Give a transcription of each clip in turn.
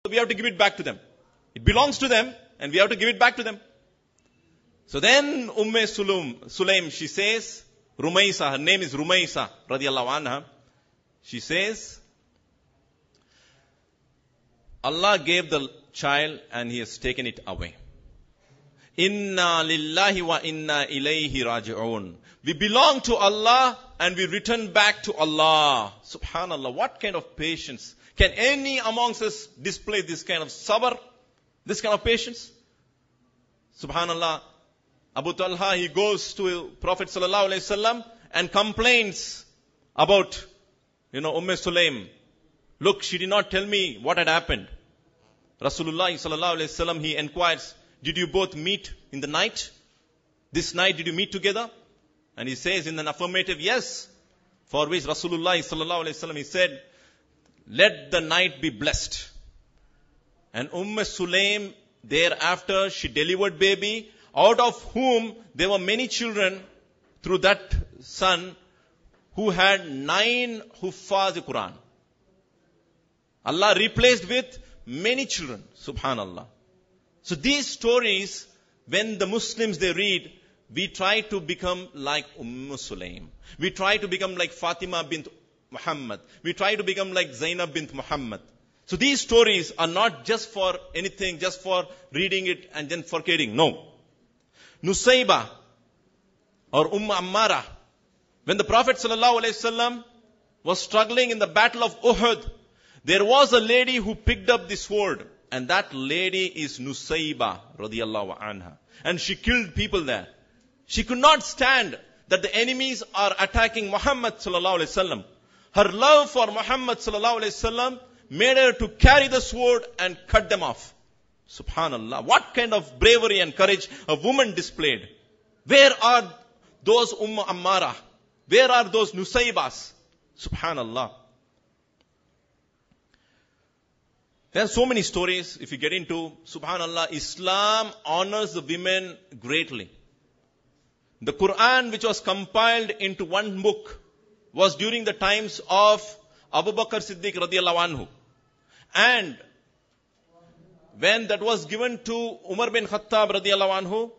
we have to give it back to them. It belongs to them and we have to give it back to them. So then Sulaim, she says, Rumaisa, her name is Rumaisa, radiallahu anha. She says, Allah gave the child and He has taken it away. Inna lillahi wa inna ilayhi raji'un. We belong to Allah and we return back to Allah. Subhanallah, what kind of patience? Can any amongst us display this kind of sabr? This kind of patience? Subhanallah. Abu Talha, he goes to Prophet sallallahu alaihi wasallam and complains about, Sulaim. Look, she did not tell me what had happened. Rasulullah sallallahu alaihi wasallam, he inquires, did you both meet in the night? This night did you meet together? And he says in an affirmative, yes. For which Rasulullah sallallahu alaihi wasallam, he said, let the night be blessed. And Sulaim, thereafter, she delivered baby, out of whom there were many children through that son who had 9 huffaz Quran. Allah replaced with many children. Subhanallah. So these stories, when the Muslims they read, we try to become like Sulaim. We try to become like Fatima bint Muhammad. We try to become like Zainab bint Muhammad. So these stories are not just for anything, just for reading it and then forgetting. No. Nusayba or Ammara. When the Prophet ﷺ was struggling in the battle of Uhud, there was a lady who picked up the sword. And that lady is Nusayba radiyallahu anha. And she killed people there. She could not stand that the enemies are attacking Muhammad sallallahu alaihi wasallam. Her love for Muhammad sallallahu alaihi wasallam made her to carry the sword and cut them off. Subhanallah. What kind of bravery and courage a woman displayed. Where are those Ammara? Where are those Nusaybas? Subhanallah. There are so many stories if you get into. Subhanallah, Islam honors the women greatly. The Quran, which was compiled into one book, was during the times of Abu Bakr Siddiq radiallahu anhu. And when that was given to Umar bin Khattab radiallahu anhu,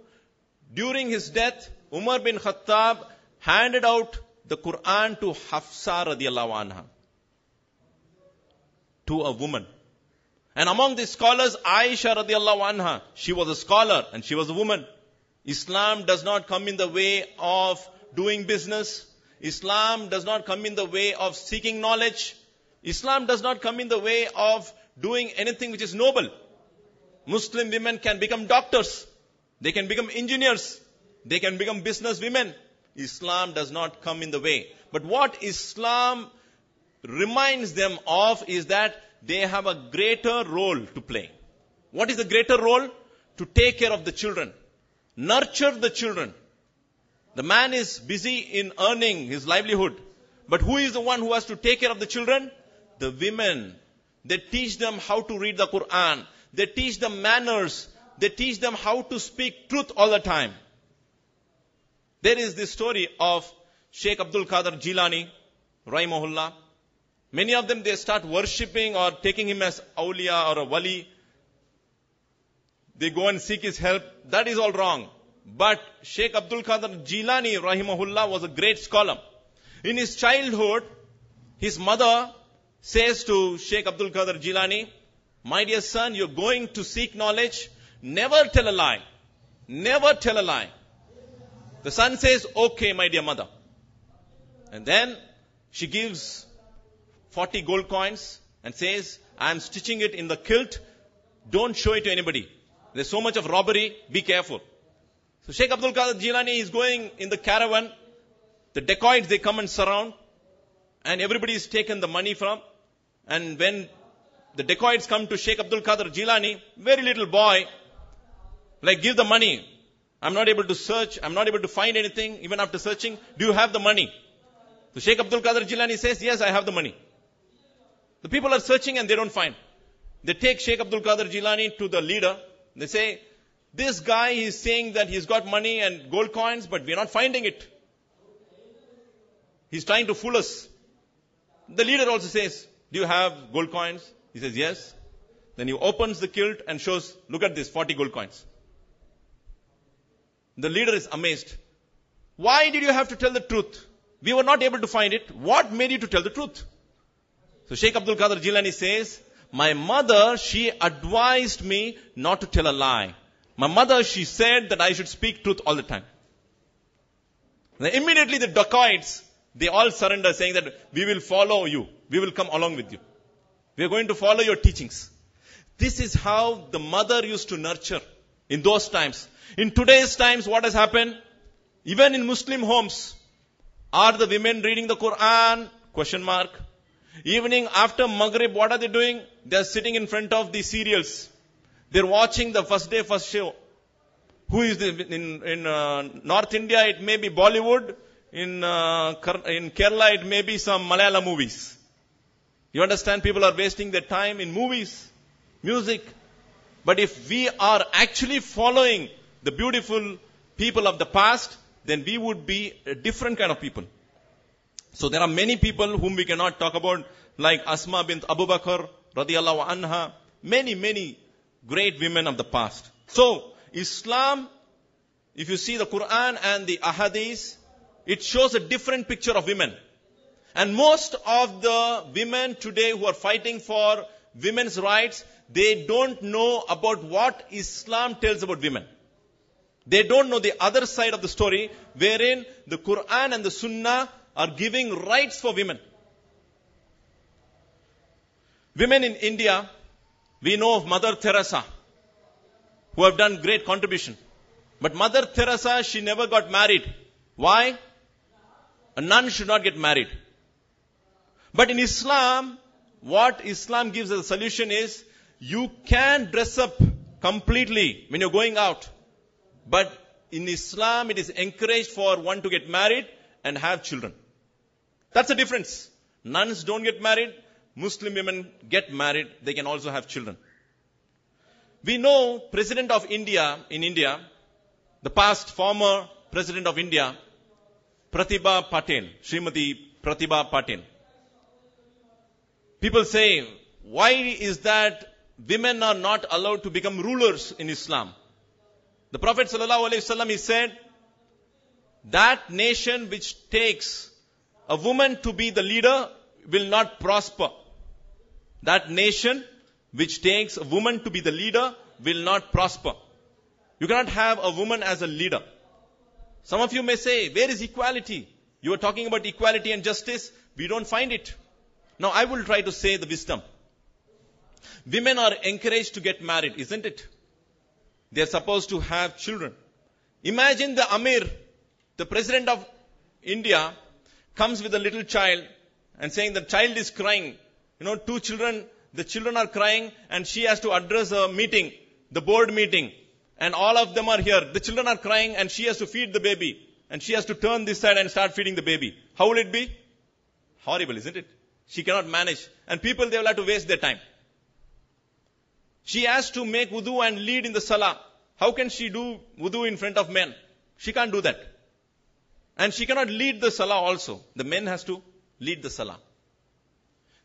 during his death, Umar bin Khattab handed out the Quran to Hafsa radiallahu anha, to a woman. And among the scholars, Aisha radiallahu anha, she was a scholar and she was a woman. Islam does not come in the way of doing business. Islam does not come in the way of seeking knowledge. Islam does not come in the way of doing anything which is noble. Muslim women can become doctors. They can become engineers. They can become business women. Islam does not come in the way. But what Islam reminds them of is that they have a greater role to play. What is the greater role? To take care of the children. Nurture the children. The man is busy in earning his livelihood. But who is the one who has to take care of the children? The women. They teach them how to read the Quran. They teach them manners. They teach them how to speak truth all the time. There is this story of Sheikh Abdul Qadir Jilani, Rahimahullah. Many of them, they start worshipping or taking him as awliya or a wali. They go and seek his help. That is all wrong. But Sheikh Abdul Qadir Jilani, Rahimahullah, was a great scholar. In his childhood, his mother says to Sheikh Abdul Qadir Jilani, my dear son, you're going to seek knowledge. Never tell a lie. Never tell a lie. The son says, okay, my dear mother. And then she gives 40 gold coins and says, I am stitching it in the kilt. Don't show it to anybody. There's so much of robbery. Be careful. So Sheikh Abdul Qadir Jilani is going in the caravan. The dacoits, they come and surround. And everybody is taken the money from. And when the dacoits come to Sheikh Abdul Qadir Jilani, very little boy, like, give the money. I'm not able to search. I'm not able to find anything. Even after searching, do you have the money? So Sheikh Abdul Qadir Jilani says, yes, I have the money. The people are searching and they don't find. They take Sheikh Abdul Qadir Jilani to the leader. They say, this guy is saying that he's got money and gold coins, but we're not finding it. He's trying to fool us. The leader also says, do you have gold coins? He says, yes. Then he opens the kilt and shows, look at this, 40 gold coins. The leader is amazed. Why did you have to tell the truth? We were not able to find it. What made you to tell the truth? So Sheikh Abdul Qadir Jilani says, my mother, she advised me not to tell a lie. My mother, she said that I should speak truth all the time. Then immediately the dacoits, they all surrender, saying that we will follow you. We will come along with you. We are going to follow your teachings. This is how the mother used to nurture in those times. In today's times, what has happened? Even in Muslim homes, are the women reading the Quran? Question mark. Evening after Maghrib, what are they doing? They are sitting in front of the serials. They're watching the first day, first show. Who is in North India? It may be Bollywood. In Kerala, it may be some Malayalam movies. You understand? People are wasting their time in movies, music. But if we are actually following the beautiful people of the past, then we would be a different kind of people. So there are many people whom we cannot talk about, like Asma bint Abu Bakr, radiyallahu anha, many great women of the past. So, Islam, if you see the Quran and the Ahadith, it shows a different picture of women. And most of the women today who are fighting for women's rights, they don't know about what Islam tells about women. They don't know the other side of the story, wherein the Quran and the Sunnah are giving rights for women. Women in India, we know of Mother Teresa, who have done great contribution. But Mother Teresa, she never got married. Why? A nun should not get married. But in Islam, what Islam gives as a solution is, you can dress up completely when you're going out. But in Islam, it is encouraged for one to get married and have children. That's the difference. Nuns don't get married. Muslim women get married. They can also have children. We know President of India in India, the past former President of India, Pratibha Patel, Srimati Pratibha Patel. People say, why is that women are not allowed to become rulers in Islam? The Prophet ﷺ, he said, that nation which takes a woman to be the leader will not prosper. That nation which takes a woman to be the leader will not prosper. You cannot have a woman as a leader. Some of you may say, where is equality? You are talking about equality and justice. We don't find it. Now I will try to say the wisdom. Women are encouraged to get married, isn't it? They are supposed to have children. Imagine the Amir, the President of India, comes with a little child and saying the child is crying. Two children, the children are crying and she has to address a meeting, the board meeting. And all of them are here. The children are crying and she has to feed the baby. And she has to turn this side and start feeding the baby. How will it be? Horrible, isn't it? She cannot manage. And people, they will have to waste their time. She has to make wudu and lead in the salah. How can she do wudu in front of men? She can't do that. And she cannot lead the salah also. The men has to lead the salah.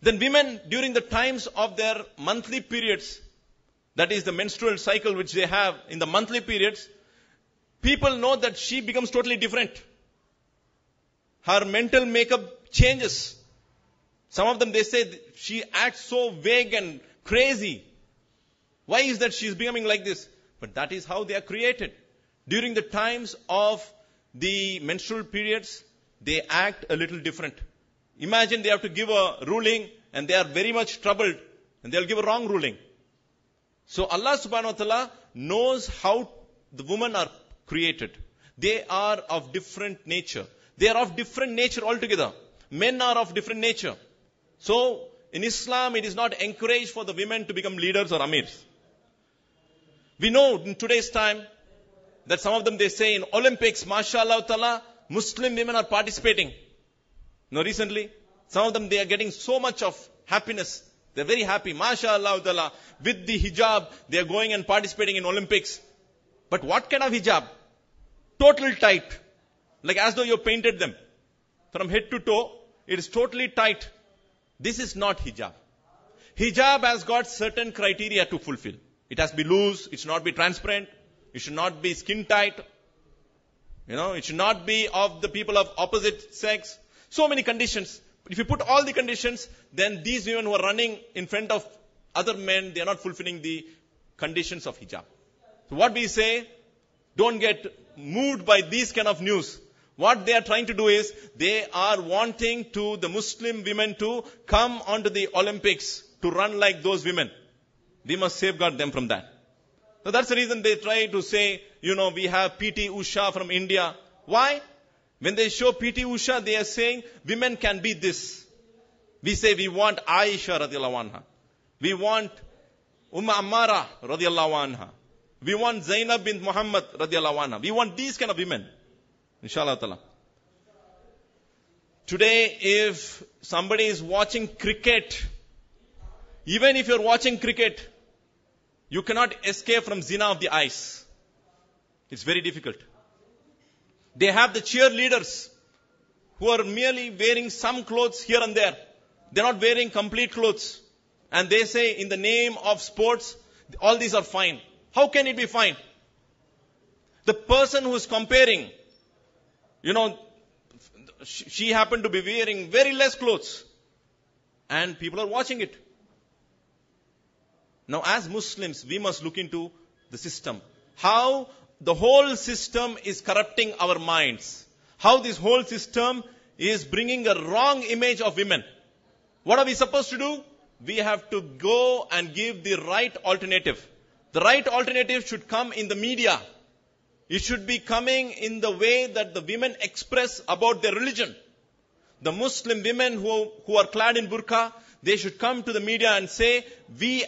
Then women, during the times of their monthly periods, that is the menstrual cycle which they have in the monthly periods, people know that she becomes totally different. Her mental makeup changes. Some of them, they say she acts so vague and crazy. Why is that she is becoming like this? But that is how they are created. During the times of the menstrual periods, they act a little different. Imagine they have to give a ruling and they are very much troubled and they'll give a wrong ruling. So Allah subhanahu wa ta'ala knows how the women are created. They are of different nature. They are of different nature altogether. Men are of different nature. So in Islam, it is not encouraged for the women to become leaders or amirs. We know in today's time that some of them, they say in Olympics, mashallah ta'ala, Muslim women are participating. Recently, some of them, they are getting so much of happiness. They're very happy, mashallah ta'ala. With the hijab, they are going and participating in Olympics. But what kind of hijab? Total tight. Like as though you painted them. From head to toe, it is totally tight. This is not hijab. Hijab has got certain criteria to fulfill. It has to be loose, it should not be transparent, it should not be skin tight, it should not be of the people of opposite sex. So many conditions. If you put all the conditions, then these women who are running in front of other men, they are not fulfilling the conditions of hijab. So what we say, don't get moved by these kind of news. What they are trying to do is, they are wanting to the Muslim women to come onto the Olympics to run like those women. We must safeguard them from that. So that's the reason they try to say, we have PT Usha from India. Why? When they show PT Usha, they are saying women can be this. We say we want Aisha radiallahu anha. We want Ummer radiallahu anha. We want Zainab bint Muhammad radiallahu anha. We want these kind of women. Inshallah ta'ala. Today, if somebody is watching cricket, even if you're watching cricket, you cannot escape from zina of the eyes. It's very difficult. They have the cheerleaders who are merely wearing some clothes here and there. They're not wearing complete clothes. And they say in the name of sports, all these are fine. How can it be fine? The person who is comparing, she happened to be wearing very less clothes. And people are watching it. Now, as Muslims, we must look into the system. How the whole system is corrupting our minds. How this whole system is bringing a wrong image of women. What are we supposed to do? We have to go and give the right alternative. The right alternative should come in the media. It should be coming in the way that the women express about their religion. The Muslim women who are clad in burqa, they should come to the media and say, we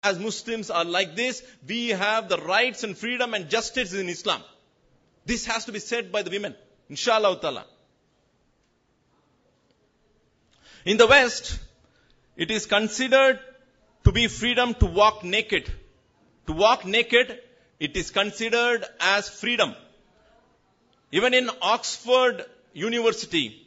as Muslims are like this, we have the rights and freedom and justice in Islam. This has to be said by the women. Inshallah ta'ala. In the West, it is considered to be freedom to walk naked. To walk naked, it is considered as freedom. Even in Oxford University,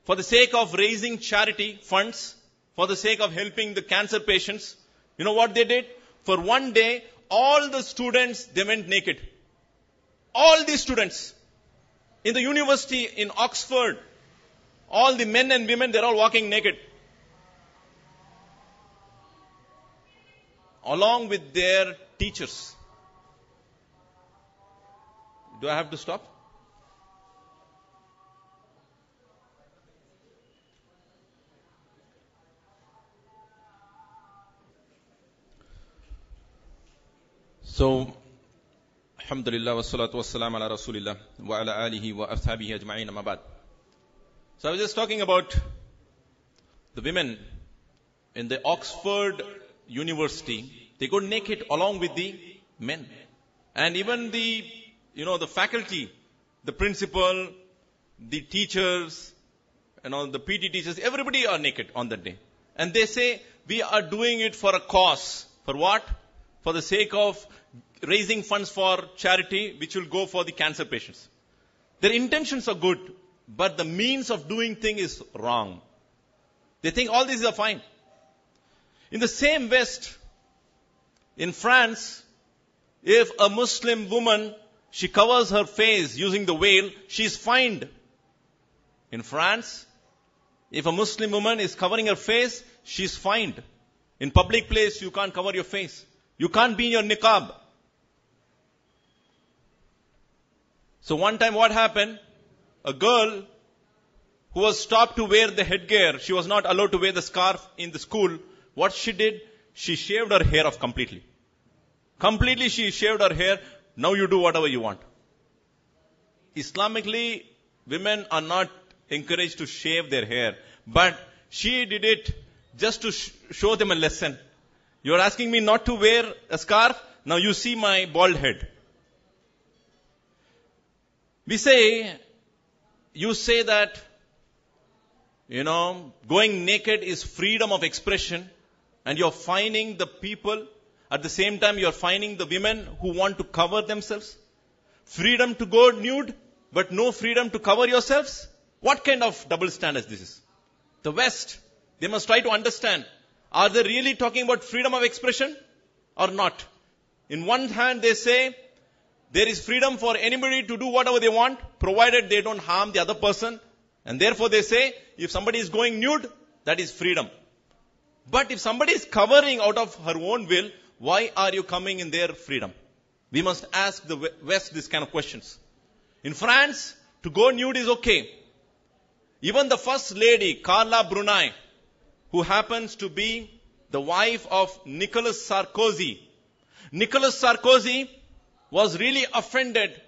for the sake of raising charity funds, for the sake of helping the cancer patients, you know what they did? For one day, all the students, they went naked. All the students. In the university in Oxford, all the men and women, they're all walking naked. Along with their teachers. Do I have to stop? So, alhamdulillah, wassalatu wassalam ala rasulillah, wa ala alihi wa ashabihi ajma'in, amma ba'd. So I was just talking about the women in the Oxford University. They go naked along with the men. And even the faculty, the principal, the teachers, the PT teachers, everybody are naked on that day. And they say, we are doing it for a cause. For what? For the sake of raising funds for charity, which will go for the cancer patients. Their intentions are good, but the means of doing thing is wrong. They think all these are fine. In the same West, in France, if a Muslim woman, she covers her face using the veil, she is fined. In France, if a Muslim woman is covering her face, she is fined. In public place, you can't cover your face. You can't be in your niqab. So one time what happened? A girl who was stopped to wear the headgear, she was not allowed to wear the scarf in the school. What she did? She shaved her hair off completely. Completely she shaved her hair. Now you do whatever you want. Islamically, women are not encouraged to shave their hair. But she did it just to show them a lesson. You are asking me not to wear a scarf? Now you see my bald head. You say that, going naked is freedom of expression, and you're fining the people. At the same time, you're fining the women who want to cover themselves. Freedom to go nude, but no freedom to cover yourselves? What kind of double standards this is? The West, They must try to understand, are they really talking about freedom of expression or not? In one hand, they say, there is freedom for anybody to do whatever they want, provided they don't harm the other person. And therefore they say, if somebody is going nude, that is freedom. But if somebody is covering out of her own will, why are you coming in their freedom? We must ask the West this kind of questions. In France, to go nude is okay. Even the first lady, Carla Bruni, who happens to be the wife of Nicolas Sarkozy. Nicolas Sarkozy was really offended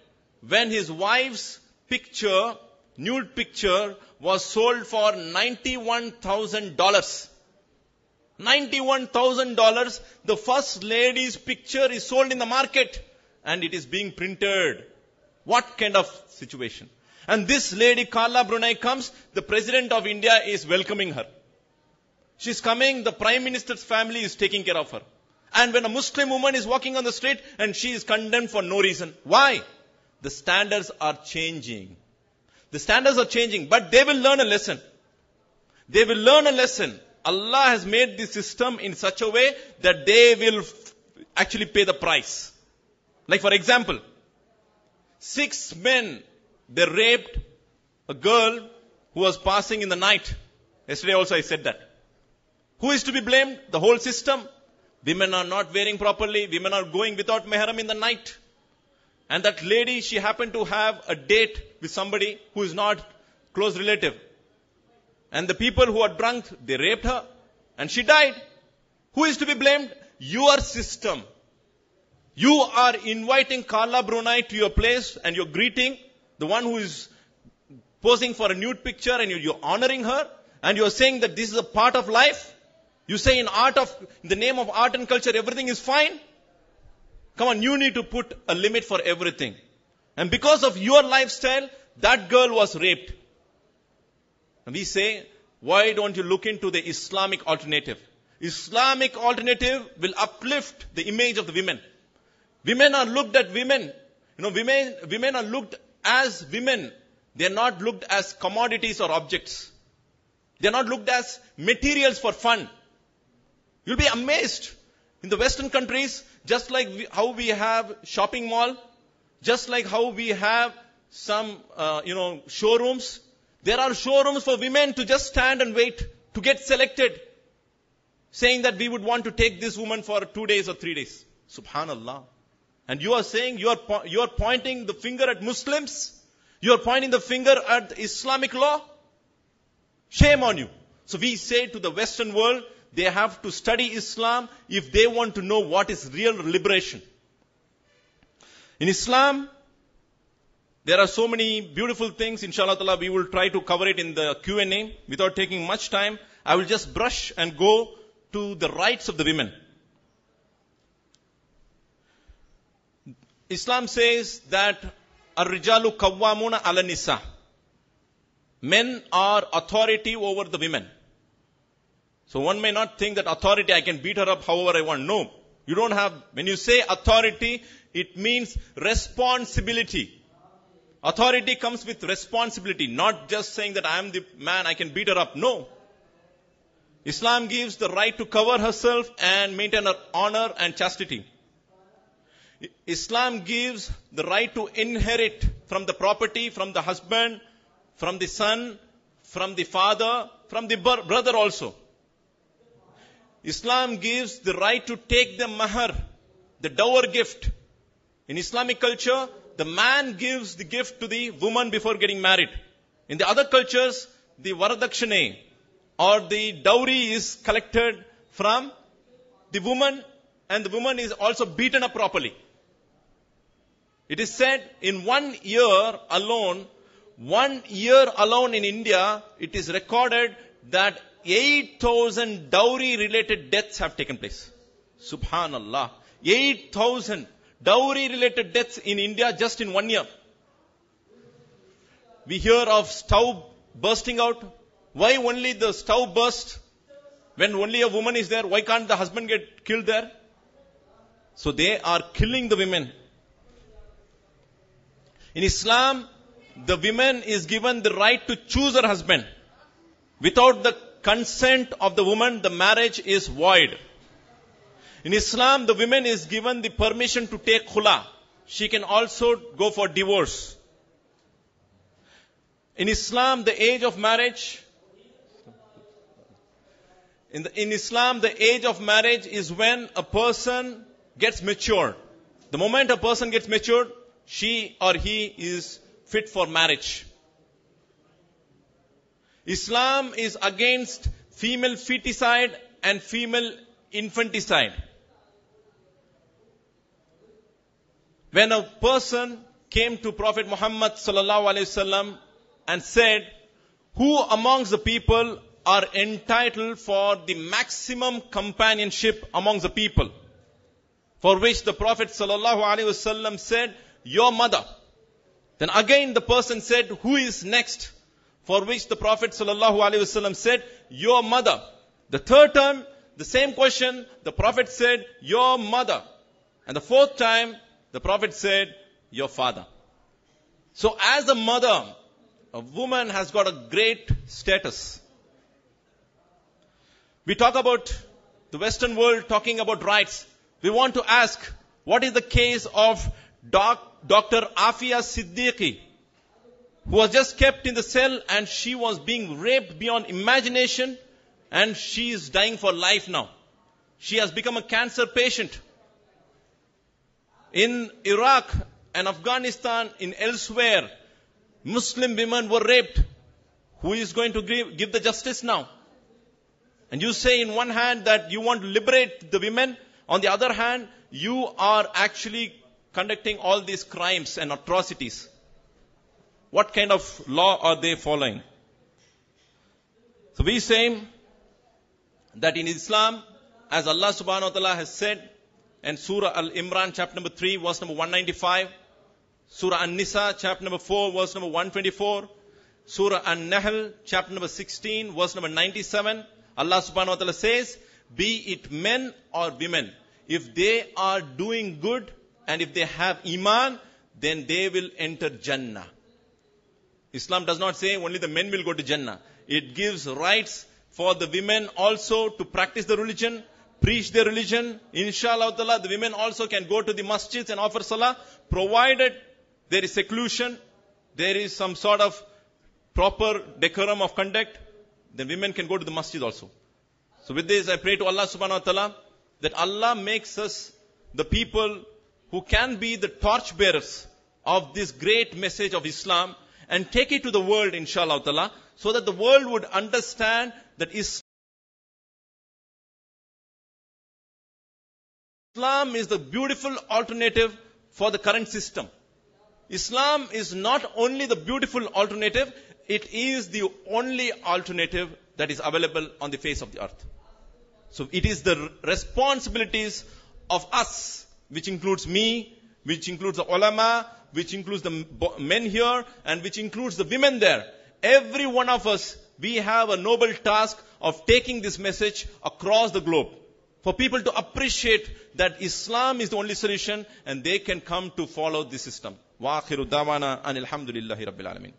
when his wife's picture, nude picture, was sold for $91,000. $91,000. The first lady's picture is sold in the market and it is being printed. What kind of situation? And this lady, Carla Bruni, comes, the President of India is welcoming her. She's coming, the Prime Minister's family is taking care of her. And when a Muslim woman is walking on the street and she is condemned for no reason. Why? The standards are changing. The standards are changing, but they will learn a lesson. They will learn a lesson. Allah has made the system in such a way that they will actually pay the price. Like for example, 6 men, they raped a girl who was passing in the night. Yesterday also I said that. Who is to be blamed? The whole system. Women are not wearing properly. Women are going without mahram in the night. And that lady, she happened to have a date with somebody who is not close relative. And the people who are drunk, they raped her. And she died. Who is to be blamed? Your system. You are inviting Carla Bruni to your place and you're greeting the one who is posing for a nude picture and you're honoring her. And you're saying that this is a part of life. You say in the name of art and culture, everything is fine. Come on, you need to put a limit for everything. And because of your lifestyle, that girl was raped. And we say, why don't you look into the Islamic alternative? Islamic alternative will uplift the image of the women. Women are looked at women. Women are looked as women. They are not looked as commodities or objects. They are not looked as materials for fun. You'll be amazed. In the Western countries, just like how we have shopping mall, just like how we have some, showrooms, there are showrooms for women to just stand and wait to get selected, saying that we would want to take this woman for 2 days or 3 days. Subhanallah. And you are saying, you are pointing the finger at Muslims? You are pointing the finger at the Islamic law? Shame on you. So we say to the Western world, they have to study Islam if they want to know what is real liberation. In Islam, there are so many beautiful things. Inshallah ta'ala, we will try to cover it in the Q&A without taking much time. I will just brush and go to the rights of the women. Islam says that Ar-Rijalu Kawwamuna ala Nisa. Men are authority over the women. So one may not think that authority, I can beat her up however I want. No. You don't have, when you say authority, it means responsibility. Authority comes with responsibility, not just saying that I am the man, I can beat her up. No. Islam gives the right to cover herself and maintain her honor and chastity. Islam gives the right to inherit from the property, from the husband, from the son, from the father, from the brother also. Islam gives the right to take the mahar, the dower gift. In Islamic culture, the man gives the gift to the woman before getting married. In the other cultures, the varadakshane or the dowry is collected from the woman, and the woman is also beaten up properly. It is said in 1 year alone in India, it is recorded that 8,000 dowry related deaths have taken place. Subhanallah. 8,000 dowry related deaths in India just in 1 year. We hear of stove bursting out. Why only the stove burst? When only a woman is there, why can't the husband get killed there? So they are killing the women. In Islam, the woman is given the right to choose her husband without the consent of the woman, the marriage is void. In Islam, the woman is given the permission to take khula. She can also go for divorce. In Islam, the age of marriage, in Islam, the age of marriage is when a person gets matured. The moment a person gets matured, she or he is fit for marriage. Islam is against female feticide and female infanticide. When a person came to Prophet Muhammad sallallahu alaihi wasallam and said, who amongst the people are entitled for the maximum companionship amongst the people? For which the Prophet sallallahu alaihi wasallam said, your mother. Then again the person said, who is next? For which the Prophet sallallahu alaihi wasallam said, your mother. The third time, the same question, the Prophet said, your mother. And the fourth time, the Prophet said, your father. So as a mother, a woman has got a great status. We talk about the Western world talking about rights. We want to ask, what is the case of Dr. Afia Siddiqui, who was just kept in the cell and she was being raped beyond imagination and she is dying for life now. She has become a cancer patient. In Iraq and Afghanistan, in elsewhere, Muslim women were raped. Who is going to give the justice now? And you say in one hand that you want to liberate the women. On the other hand, you are actually conducting all these crimes and atrocities. What kind of law are they following? So we say that in Islam, as Allah subhanahu wa ta'ala has said in Surah Al-Imran, chapter number 3, verse number 195, Surah An-Nisa, chapter number 4, verse number 124, Surah An-Nahl, chapter number 16, verse number 97, Allah subhanahu wa ta'ala says, be it men or women, if they are doing good and if they have iman, then they will enter Jannah. Islam does not say only the men will go to Jannah. It gives rights for the women also to practice the religion, preach their religion. Inshallah ta'ala, the women also can go to the masjids and offer salah, provided there is seclusion, there is some sort of proper decorum of conduct, then women can go to the masjid also. So with this, I pray to Allah subhanahu wa ta'ala that Allah makes us the people who can be the torch bearers of this great message of Islam and take it to the world, inshallah ta'ala, so that the world would understand that Islam is the beautiful alternative for the current system. Islam is not only the beautiful alternative, it is the only alternative that is available on the face of the earth. So it is the responsibilities of us, which includes me, which includes the ulama, which includes the men here, and which includes the women there. Every one of us, we have a noble task of taking this message across the globe. For people to appreciate that Islam is the only solution and they can come to follow this system. Wa akhiru dawana anil hamdulillahi rabbil alamin.